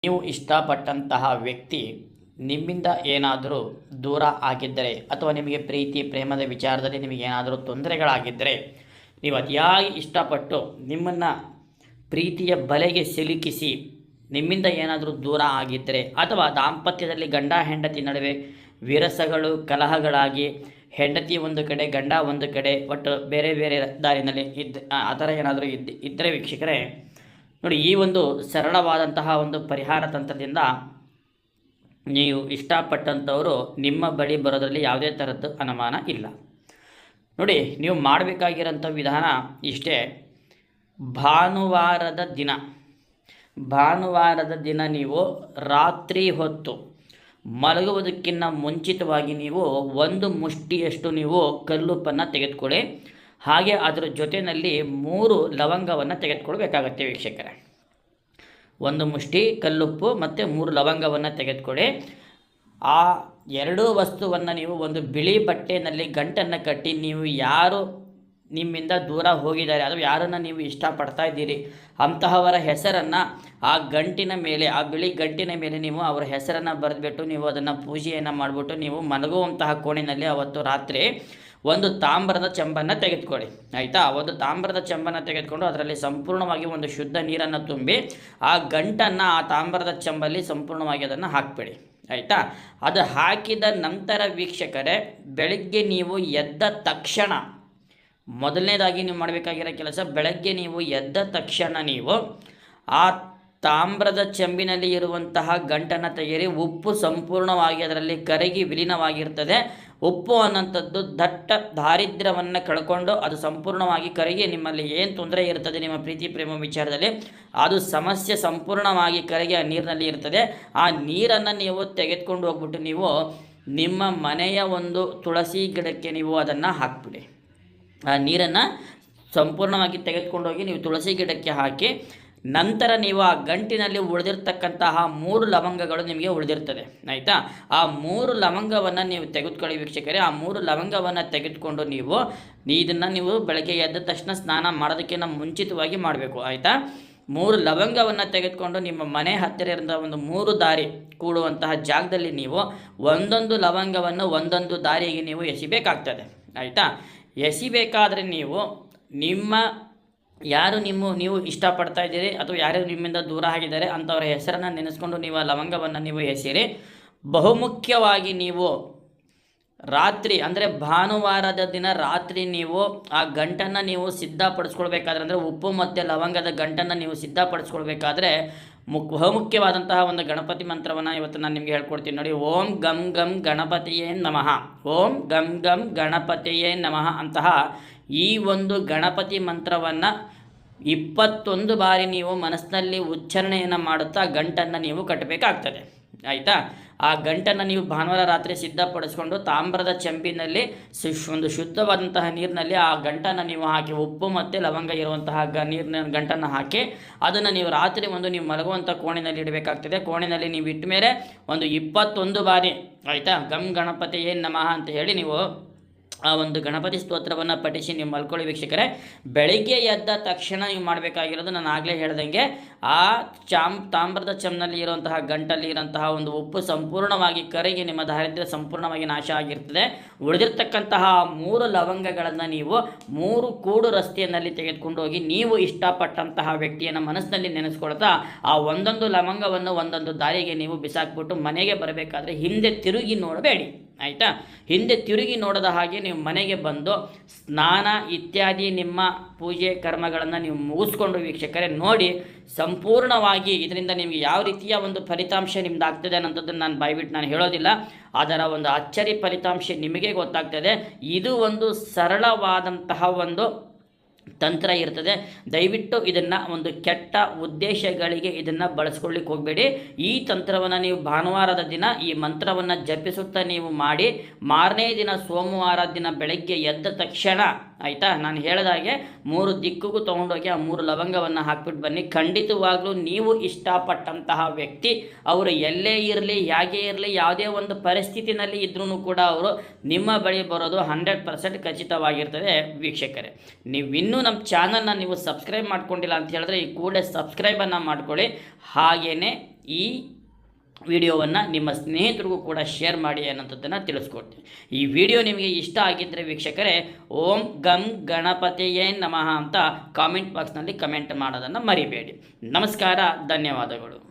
ನೀವು ಇಷ್ಟಪಟ್ಟಂತಹ ವ್ಯಕ್ತಿ ನಿಮ್ಮಿಂದ ಏನಾದರೂ ದೂರ ಆಗಿದ್ದರೆ ಅಥವಾ ನಿಮಗೆ ಪ್ರೀತಿ ಪ್ರೇಮದ ವಿಚಾರದಲ್ಲಿ ನಿಮಗೆ ಏನಾದರೂ ತೊಂದರೆಗಳಾಗಿದ್ದರೆ, ನೀವು ಅತಿಯಾಗಿ ಇಷ್ಟಪಟ್ಟು ನಿಮ್ಮನ್ನು ಪ್ರೀತಿಯ ಬಲೆಗೆ ಸಿಲುಕಿಸಿ ನಿಮ್ಮಿಂದ ಏನಾದರೂ ದೂರ ಆಗಿದ್ದರೆ, ಅಥವಾ ದಾಂಪತ್ಯದಲ್ಲಿ ಗಂಡ ಹೆಂಡತಿ ನಡುವೆ ವಿರಸಗಳು ಕಲಹಗಳಾಗಿ ಹೆಂಡತಿ ಒಂದು ಕಡೆ ಗಂಡ ಒಂದು ಕಡೆ ಒಟ್ಟು ಬೇರೆ ಬೇರೆ ದಾರಿನಲ್ಲಿ ಆ ಥರ ಏನಾದರೂ ಇದ್ದರೆ ವೀಕ್ಷಕರೇ ನೋಡಿ, ಈ ಒಂದು ಸರಳವಾದಂತಹ ಒಂದು ಪರಿಹಾರ ತಂತ್ರದಿಂದ ನೀವು ಇಷ್ಟಪಟ್ಟಂಥವರು ನಿಮ್ಮ ಬಳಿ ಬರೋದರಲ್ಲಿ ಯಾವುದೇ ಥರದ್ದು ಅನುಮಾನ ಇಲ್ಲ. ನೋಡಿ, ನೀವು ಮಾಡಬೇಕಾಗಿರೋಂಥ ವಿಧಾನ ಇಷ್ಟೇ. ಭಾನುವಾರದ ದಿನ ನೀವು ರಾತ್ರಿ ಹೊತ್ತು ಮಲಗುವುದಕ್ಕಿಂತ ಮುಂಚಿತವಾಗಿ ನೀವು ಒಂದು ಮುಷ್ಟಿಯಷ್ಟು ನೀವು ಕಲ್ಲುಪ್ಪನ್ನು ತೆಗೆದುಕೊಳ್ಳಿ. ಹಾಗೆ ಅದರ ಜೊತೆಯಲ್ಲಿ 3 ಲವಂಗವನ್ನು ತೆಗೆದುಕೊಳ್ಬೇಕಾಗತ್ತೆ ವೀಕ್ಷಕರೇ. ಒಂದು ಮುಷ್ಟಿ ಕಲ್ಲುಪ್ಪು ಮತ್ತು 3 ಲವಂಗವನ್ನು ತೆಗೆದುಕೊಳ್ಳಿ. ಆ 2 ವಸ್ತುವನ್ನು ನೀವು ಒಂದು ಬಿಳಿ ಬಟ್ಟೆಯಲ್ಲಿ ಗಂಟನ್ನು ಕಟ್ಟಿ, ನೀವು ಯಾರು ನಿಮ್ಮಿಂದ ದೂರ ಹೋಗಿದ್ದಾರೆ ಅಥವಾ ಯಾರನ್ನು ನೀವು ಇಷ್ಟಪಡ್ತಾ ಇದ್ದೀರಿ ಅಂತಹವರ ಹೆಸರನ್ನು ಆ ಗಂಟಿನ ಮೇಲೆ, ಆ ಬಿಳಿ ಗಂಟಿನ ಮೇಲೆ ನೀವು ಅವರ ಹೆಸರನ್ನು ಬರೆದುಬಿಟ್ಟು ನೀವು ಅದನ್ನು ಪೂಜೆಯನ್ನು ಮಾಡಿಬಿಟ್ಟು ನೀವು ಮಲಗುವಂತಹ ಕೋಣೆಯಲ್ಲಿ ಅವತ್ತು ರಾತ್ರಿ ಒಂದು ತಾಮ್ರದ ಚೆಂಬನ್ನು ತೆಗೆದುಕೊಳ್ಳಿ. ಆಯಿತಾ? ಒಂದು ತಾಮ್ರದ ಚೆಂಬನ್ನು ತೆಗೆದುಕೊಂಡು ಅದರಲ್ಲಿ ಸಂಪೂರ್ಣವಾಗಿ ಒಂದು ಶುದ್ಧ ನೀರನ್ನು ತುಂಬಿ ಆ ಗಂಟನ್ನು ಆ ತಾಮ್ರದ ಚೆಂಬಲ್ಲಿ ಸಂಪೂರ್ಣವಾಗಿ ಅದನ್ನು ಹಾಕಿಬಿಡಿ. ಆಯಿತಾ? ಅದು ಹಾಕಿದ ನಂತರ ವೀಕ್ಷಕರೇ, ಬೆಳಗ್ಗೆ ನೀವು ಎದ್ದ ತಕ್ಷಣ ಮೊದಲನೇದಾಗಿ ನೀವು ಮಾಡಬೇಕಾಗಿರೋ ಕೆಲಸ, ಬೆಳಗ್ಗೆ ನೀವು ಎದ್ದ ತಕ್ಷಣ ನೀವು ಆ ತಾಮ್ರದ ಚೆಂಬಿನಲ್ಲಿ ಇರುವಂತಹ ಗಂಟನ್ನು ತೆಗೆಯಿರಿ. ಉಪ್ಪು ಸಂಪೂರ್ಣವಾಗಿ ಅದರಲ್ಲಿ ಕರಗಿ ವಿಲೀನವಾಗಿರ್ತದೆ. ಉಪ್ಪು ಅನ್ನೋಂಥದ್ದು ದಟ್ಟ ದಾರಿದ್ರ್ಯವನ್ನು ಕಳ್ಕೊಂಡು ಅದು ಸಂಪೂರ್ಣವಾಗಿ ಕರಗಿ ನಿಮ್ಮಲ್ಲಿ ಏನು ತೊಂದರೆ ಇರ್ತದೆ ನಿಮ್ಮ ಪ್ರೀತಿ ಪ್ರೇಮ ವಿಚಾರದಲ್ಲಿ, ಅದು ಸಮಸ್ಯೆ ಸಂಪೂರ್ಣವಾಗಿ ಕರಗಿ ಆ ನೀರಿನಲ್ಲಿ ಇರ್ತದೆ. ಆ ನೀರನ್ನು ನೀವು ತೆಗೆದುಕೊಂಡು ಹೋಗ್ಬಿಟ್ಟು ನೀವು ನಿಮ್ಮ ಮನೆಯ ಒಂದು ತುಳಸಿ ಗಿಡಕ್ಕೆ ನೀವು ಅದನ್ನು ಹಾಕಿಬಿಡಿ. ಆ ನೀರನ್ನು ಸಂಪೂರ್ಣವಾಗಿ ತೆಗೆದುಕೊಂಡು ಹೋಗಿ ನೀವು ತುಳಸಿ ಗಿಡಕ್ಕೆ ಹಾಕಿ, ನಂತರ ನೀವು ಆ ಗಂಟಿನಲ್ಲಿ ಉಳಿದಿರ್ತಕ್ಕಂತಹ 3 ಲವಂಗಗಳು ನಿಮಗೆ ಉಳಿದಿರ್ತದೆ. ಆಯಿತಾ? ಆ 3 ಲವಂಗವನ್ನು ನೀವು ತೆಗೆದುಕೊಳ್ಳಿ ವೀಕ್ಷಕರೇ. ಆ 3 ಲವಂಗವನ್ನು ತೆಗೆದುಕೊಂಡು ನೀವು ಇದನ್ನು ಬೆಳಗ್ಗೆ ಎದ್ದ ತಕ್ಷಣ ಸ್ನಾನ ಮಾಡೋದಕ್ಕಿಂತ ಮುಂಚಿತವಾಗಿ ಮಾಡಬೇಕು. ಆಯಿತಾ? 3 ಲವಂಗವನ್ನು ತೆಗೆದುಕೊಂಡು ನಿಮ್ಮ ಮನೆ ಹತ್ತಿರ ಇರೋ ಒಂದು 3 ದಾರಿ ಕೂಡುವಂತಹ ಜಾಗದಲ್ಲಿ ನೀವು ಒಂದೊಂದು ಲವಂಗವನ್ನು ಒಂದೊಂದು ದಾರಿಗೆ ನೀವು ಎಸಿಬೇಕಾಗ್ತದೆ. ಆಯಿತಾ? ಎಸಿಬೇಕಾದರೆ ನೀವು ನೀವು ಇಷ್ಟಪಡ್ತಾ ಇದ್ದೀರಿ ಅಥವಾ ಯಾರು ನಿಮ್ಮಿಂದ ದೂರ ಆಗಿದ್ದಾರೆ ಅಂಥವ್ರ ಹೆಸರನ್ನು ನೆನೆಸ್ಕೊಂಡು ನೀವು ಆ ಲವಂಗವನ್ನು ನೀವು ಎಸಿರಿ. ಬಹುಮುಖ್ಯವಾಗಿ ನೀವು ರಾತ್ರಿ ಅಂದರೆ ಭಾನುವಾರದ ದಿನ ರಾತ್ರಿ ನೀವು ಆ ಗಂಟನ್ನು ನೀವು ಸಿದ್ಧಪಡಿಸ್ಕೊಳ್ಬೇಕಾದ್ರೆ, ಅಂದರೆ ಉಪ್ಪು ಮತ್ತು ಲವಂಗದ ಗಂಟನ್ನು ನೀವು ಸಿದ್ಧಪಡಿಸ್ಕೊಳ್ಬೇಕಾದ್ರೆ ಬಹುಮುಖ್ಯವಾದಂತಹ ಒಂದು ಗಣಪತಿ ಮಂತ್ರವನ್ನು ಇವತ್ತು ನಾನು ನಿಮಗೆ ಹೇಳ್ಕೊಡ್ತೀನಿ ನೋಡಿ. ಓಂ ಗಂ ಗಂ ಗಣಪತಿಯೇ ನಮಃ, ಓಂ ಗಂ ಗಂ ಗಣಪತಿಯೇ ನಮಃ ಅಂತಹ ಈ ಒಂದು ಗಣಪತಿ ಮಂತ್ರವನ್ನು 21 ಬಾರಿ ನೀವು ಮನಸ್ಸಿನಲ್ಲಿ ಉಚ್ಚಾರಣೆಯನ್ನು ಮಾಡುತ್ತಾ ಗಂಟನ್ನು ನೀವು ಕಟ್ಟಬೇಕಾಗ್ತದೆ. ಆಯಿತಾ? ಆ ಗಂಟನ್ನು ನೀವು ಭಾನುವಾರ ರಾತ್ರಿ ಸಿದ್ಧಪಡಿಸ್ಕೊಂಡು ತಾಮ್ರದ ಚೆಂಬಿನಲ್ಲಿ ಒಂದು ಶುದ್ಧವಾದಂತಹ ನೀರಿನಲ್ಲಿ ಆ ಗಂಟನ್ನು ನೀವು ಹಾಕಿ, ಉಪ್ಪು ಮತ್ತು ಲವಂಗ ಇರುವಂತಹ ನೀರಿನ ಗಂಟನ್ನು ಹಾಕಿ ಅದನ್ನು ನೀವು ರಾತ್ರಿ ನೀವು ಮಲಗುವಂಥ ಕೋಣೆಯಲ್ಲಿ ಇಡಬೇಕಾಗ್ತದೆ. ಕೋಣೆಯಲ್ಲಿ ನೀವು ಇಟ್ಟ ಮೇಲೆ ಒಂದು 21 ಬಾರಿ, ಆಯಿತಾ, ಗಂ ಗಣಪತಿಯೇ ನಮಃ ಅಂತ ಹೇಳಿ ನೀವು ಆ ಒಂದು ಗಣಪತಿ ಸ್ತೋತ್ರವನ್ನು ಪಠಿಸಿ ನೀವು ಮಲ್ಕೊಳ್ಳಿ ವೀಕ್ಷಕರೇ. ಬೆಳಿಗ್ಗೆ ಎದ್ದ ತಕ್ಷಣ ನೀವು ಮಾಡಬೇಕಾಗಿರೋದು ನಾನು ಆಗಲೇ ಹೇಳ್ದಂಗೆ, ಆ ತಾಮ್ರದ ಚೆಂಬಿನಲ್ಲಿ ಇರುವಂತಹ ಗಂಟಲ್ಲಿ ಇರುವಂತಹ ಒಂದು ಉಪ್ಪು ಸಂಪೂರ್ಣವಾಗಿ ಕರಗಿ ನಿಮ್ಮ ದಾರಿದ್ರ್ಯ ಸಂಪೂರ್ಣವಾಗಿ ನಾಶ ಆಗಿರ್ತದೆ. ಉಳಿದಿರ್ತಕ್ಕಂತಹ 3 ಲವಂಗಗಳನ್ನು ನೀವು 3 ಕೂಡು ರಸ್ತೆಯಲ್ಲಿ ತೆಗೆದುಕೊಂಡು ಹೋಗಿ ನೀವು ಇಷ್ಟಪಟ್ಟಂತಹ ವ್ಯಕ್ತಿಯನ್ನು ಮನಸ್ಸಿನಲ್ಲಿ ನೆನೆಸ್ಕೊಳ್ತಾ ಆ ಒಂದೊಂದು ಲವಂಗವನ್ನು ಒಂದೊಂದು ದಾರಿಗೆ ನೀವು ಬಿಸಾಕ್ಬಿಟ್ಟು ಮನೆಗೆ ಬರಬೇಕಾದ್ರೆ ಹಿಂದೆ ತಿರುಗಿ ನೋಡಬೇಡಿ. ಆಯಿತಾ? ಹಿಂದೆ ತಿರುಗಿ ನೋಡದ ಹಾಗೆ ನೀವು ಮನೆಗೆ ಬಂದು ಸ್ನಾನ ಇತ್ಯಾದಿ ನಿಮ್ಮ ಪೂಜೆ ಕರ್ಮಗಳನ್ನು ನೀವು ಮುಗಿಸ್ಕೊಂಡು ವೀಕ್ಷಕರೇ ನೋಡಿ, ಸಂಪೂರ್ಣವಾಗಿ ಇದರಿಂದ ನಿಮಗೆ ಯಾವ ರೀತಿಯ ಒಂದು ಫಲಿತಾಂಶ ನಿಮ್ದು ಆಗ್ತದೆ ಅನ್ನೋಂಥದ್ದನ್ನು ನಾನು ಬಾಯ್ಬಿಟ್ಟು ನಾನು ಹೇಳೋದಿಲ್ಲ. ಅದರ ಒಂದು ಅಚ್ಚರಿ ಫಲಿತಾಂಶ ನಿಮಗೆ ಗೊತ್ತಾಗ್ತದೆ. ಇದು ಒಂದು ಸರಳವಾದಂತಹ ಒಂದು ತಂತ್ರ ಇರ್ತದೆ. ದಯವಿಟ್ಟು ಇದನ್ನು ಒಂದು ಕೆಟ್ಟ ಉದ್ದೇಶಗಳಿಗೆ ಇದನ್ನು ಬಳಸ್ಕೊಳ್ಳಿಕ್ಕೆ ಹೋಗಬೇಡಿ. ಈ ತಂತ್ರವನ್ನು ನೀವು ಭಾನುವಾರದ ದಿನ ಈ ಮಂತ್ರವನ್ನು ಜಪಿಸುತ್ತಾ ನೀವು ಮಾಡಿ, ಮಾರನೇ ದಿನ ಸೋಮವಾರ ದಿನ ಬೆಳಗ್ಗೆ ಎದ್ದ ತಕ್ಷಣ, ಆಯಿತಾ, ನಾನು ಹೇಳಿದಾಗೆ 3 ದಿಕ್ಕಿಗೂ ತೊಗೊಂಡೋಗಿ ಆ 3 ಲವಂಗವನ್ನು ಹಾಕ್ಬಿಟ್ಟು ಬನ್ನಿ. ಖಂಡಿತವಾಗ್ಲೂ ನೀವು ಇಷ್ಟಪಟ್ಟಂತಹ ವ್ಯಕ್ತಿ ಅವರು ಎಲ್ಲೇ ಇರಲಿ, ಹೇಗೆ ಇರಲಿ, ಯಾವುದೇ ಒಂದು ಪರಿಸ್ಥಿತಿನಲ್ಲಿ ಇದ್ರೂ ಕೂಡ ಅವರು ನಿಮ್ಮ ಬಳಿ ಬರೋದು 100% ಖಚಿತವಾಗಿರ್ತದೆ ವೀಕ್ಷಕರೇ. ನೀವಿನ್ನೂ ನಮ್ಮ ಚಾನಲ್ನ ನೀವು ಸಬ್ಸ್ಕ್ರೈಬ್ ಮಾಡ್ಕೊಂಡಿಲ್ಲ ಅಂತ ಹೇಳಿದ್ರೆ ಈ ಕೂಡಲೇ ಸಬ್ಸ್ಕ್ರೈಬನ್ನು ಮಾಡ್ಕೊಳ್ಳಿ. ಹಾಗೆಯೇ ಈ ವಿಡಿಯೋವನ್ನು ನಿಮ್ಮ ಸ್ನೇಹಿತರಿಗೂ ಕೂಡ ಶೇರ್ ಮಾಡಿ ಅನ್ನೋಂಥದ್ದನ್ನು ತಿಳಿಸ್ಕೊಡ್ತೀನಿ. ಈ ವಿಡಿಯೋ ನಿಮಗೆ ಇಷ್ಟ ಆಗಿದ್ದರೆ ವೀಕ್ಷಕರೇ ಓಂ ಗಂ ಗಣಪತಿಯೇ ನಮಃ ಅಂತ ಕಾಮೆಂಟ್ ಬಾಕ್ಸ್ನಲ್ಲಿ ಕಮೆಂಟ್ ಮಾಡೋದನ್ನು ಮರಿಬೇಡಿ. ನಮಸ್ಕಾರ, ಧನ್ಯವಾದಗಳು.